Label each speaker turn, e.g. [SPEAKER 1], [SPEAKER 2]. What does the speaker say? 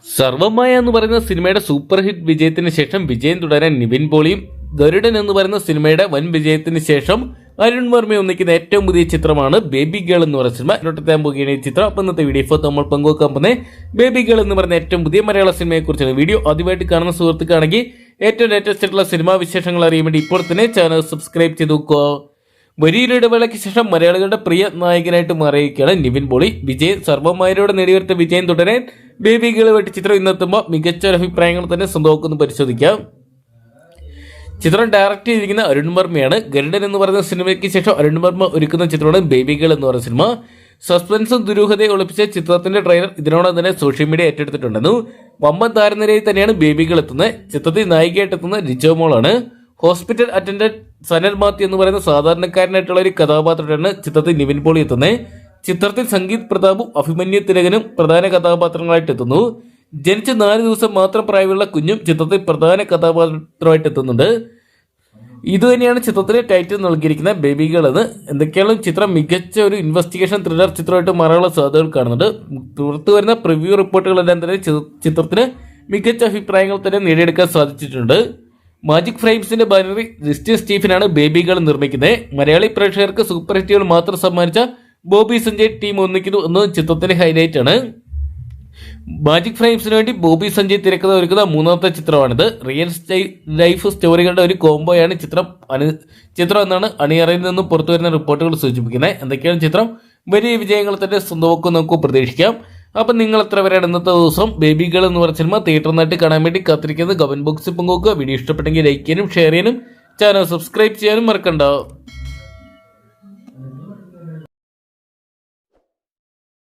[SPEAKER 1] സർവമായ എന്ന് പറയുന്ന സിനിമയുടെ സൂപ്പർ ഹിറ്റ് വിജയത്തിന് ശേഷം വിജയം തുടരാൻ നിവിൻ പോളിയും, ഗരുഡൻ എന്ന് പറയുന്ന സിനിമയുടെ വൻ വിജയത്തിന് ശേഷം അരുൺ വർമ്മ ഒന്നിക്കുന്ന ഏറ്റവും പുതിയ ചിത്രമാണ് ബേബി ഗേൾ എന്ന് പറയുന്ന സിനിമ. ഇങ്ങോട്ടെത്താൻ പോകുകയാണ് ഈ ചിത്രം. അപ്പം ഇന്നത്തെ വീഡിയോ നമ്മൾ പങ്കുവെക്കാൻ പോകുന്നത് ബേബി ഗേൾ എന്ന് പറയുന്ന ഏറ്റവും പുതിയ മലയാള സിനിമയെ കുറിച്ചാണ്. വീഡിയോ ആദ്യമായിട്ട് കാണുന്ന സുഹൃത്തുക്കാണെങ്കിൽ ഏറ്റവും ലേറ്റസ്റ്റ് ആയിട്ടുള്ള സിനിമാ വിശേഷങ്ങൾ അറിയാൻ വേണ്ടി ഇപ്പോൾ തന്നെ ചാനൽ സബ്സ്ക്രൈബ് ചെയ്ത് നോക്കുക. വലിയൊരു ഇടവേളയ്ക്ക് ശേഷം മലയാളികളുടെ പ്രിയ നായകനായിട്ട് മാറിയിരിക്കുകയാണ് നിവിൻ പോളി. വിജയ് സർവ്വമായരോടെ നേടിയെടുത്ത വിജയം തുടരാൻ ബേബി ഗേൾ വെട്ടി ചിത്രം ഇന്നെത്തുമ്പോൾ മികച്ച അഭിപ്രായങ്ങൾ തന്നെ സ്വന്തമാക്കുന്നു പരിശോധിക്കാം. ചിത്രം ഡയറക്റ്റ് ചെയ്തിരിക്കുന്ന അരുൺ വർമ്മയാണ്. ഗരുഡൻ എന്ന് പറയുന്ന സിനിമയ്ക്ക് ശേഷം അരുൺ വർമ്മ ഒരുക്കുന്ന ചിത്രമാണ് ബേബി ഗേൾ എന്ന് പറയുന്ന സിനിമ. സസ്പെൻസും ദുരൂഹതയും ഒളിപ്പിച്ച ചിത്രത്തിന്റെ ട്രെയിലർ ഇതിനോടൊപ്പം തന്നെ സോഷ്യൽ മീഡിയ ഏറ്റെടുത്തിട്ടുണ്ടെന്നു. വമ്പൻ താരനിരയിൽ തന്നെയാണ് ബേബി ഗേൾ എത്തുന്നത്. ചിത്രത്തിൽ നായികയായിട്ട് എത്തുന്ന ലിജോ മോളാണ്. ഹോസ്പിറ്റൽ അറ്റൻഡന്റ് സനൽ മാത്യു എന്ന് പറയുന്ന സാധാരണക്കാരനായിട്ടുള്ള ഒരു കഥാപാത്രമാണ് ചിത്രത്തിൽ നിവിൻ പോളി എത്തുന്നത്. ചിത്രത്തിൽ സംഗീത് പ്രതാപും അഭിമന്യു തിലകനും പ്രധാന കഥാപാത്രങ്ങളായിട്ട് എത്തുന്നു. ജനിച്ച് 4 ദിവസം മാത്രം പ്രായമുള്ള കുഞ്ഞും ചിത്രത്തിൽ പ്രധാന കഥാപാത്രമായിട്ട് എത്തുന്നുണ്ട്. ഇതുതന്നെയാണ് ചിത്രത്തിന് ടൈറ്റിൽ നൽകിയിരിക്കുന്ന ബേബി ഗേൾ എന്ന്. എന്തൊക്കെയാണ് ചിത്രം മികച്ച ഒരു ഇൻവെസ്റ്റിഗേഷൻ ത്രില്ലർ ചിത്രമായിട്ട് മാറാനുള്ള സാധ്യതകൾ കാണുന്നുണ്ട്. പുറത്തു വരുന്ന പ്രിവ്യൂ റിപ്പോർട്ടുകളെല്ലാം തന്നെ ചിത്രത്തിന് മികച്ച അഭിപ്രായങ്ങൾ തന്നെ നേടിയെടുക്കാൻ സാധിച്ചിട്ടുണ്ട്. മാജിക് ഫ്രെയിംസിന്റെ ബാനറിൽ ക്രിസ്റ്റ്യൻ സ്റ്റീഫനാണ് ബേബി ഗേൾ നിർമ്മിക്കുന്നത്. മലയാളി പ്രേക്ഷകർക്ക് സൂപ്പർ ഹിറ്റുകൾ മാത്രം സമ്മാനിച്ച ബോബി സഞ്ജയ് ടീം ഒന്നിക്കുന്നു എന്നത് ചിത്രത്തിന്റെ ഹൈലൈറ്റ് ആണ്. മാജിക് ഫ്രെയിംസിന് വേണ്ടി ബോബി സഞ്ജയ് തിരക്കഥ ഒരുക്കുന്ന 3ാമത്തെ ചിത്രമാണിത്. റിയൽ ലൈഫ് സ്റ്റോറികളുടെ ഒരു കോംബോയാണ് ചിത്രം എന്നാണ് അണിയറയിൽ നിന്നും പുറത്തുവരുന്ന റിപ്പോർട്ടുകൾ സൂചിപ്പിക്കുന്നത്. എന്തൊക്കെയാണ് ചിത്രം വലിയ വിജയങ്ങൾ തന്നെ സ്വന്തമാക്കും നമുക്ക് പ്രതീക്ഷിക്കാം. അപ്പം നിങ്ങൾ എത്ര പേരാണ് ഇന്നത്തെ ദിവസം ബേബി ഗേൾ എന്ന് പറഞ്ഞ സിനിമ തിയേറ്ററിനായിട്ട് കാണാൻ വേണ്ടി കാത്തിരിക്കുന്നത് കമന്റ് ബോക്സിൽ പങ്കുവെക്കുക. വീഡിയോ ഇഷ്ടപ്പെട്ടെങ്കിൽ ലൈക്ക് ചെയ്യാനും ഷെയർ ചെയ്യാനും ചാനൽ സബ്സ്ക്രൈബ് ചെയ്യാനും മറക്കണ്ട.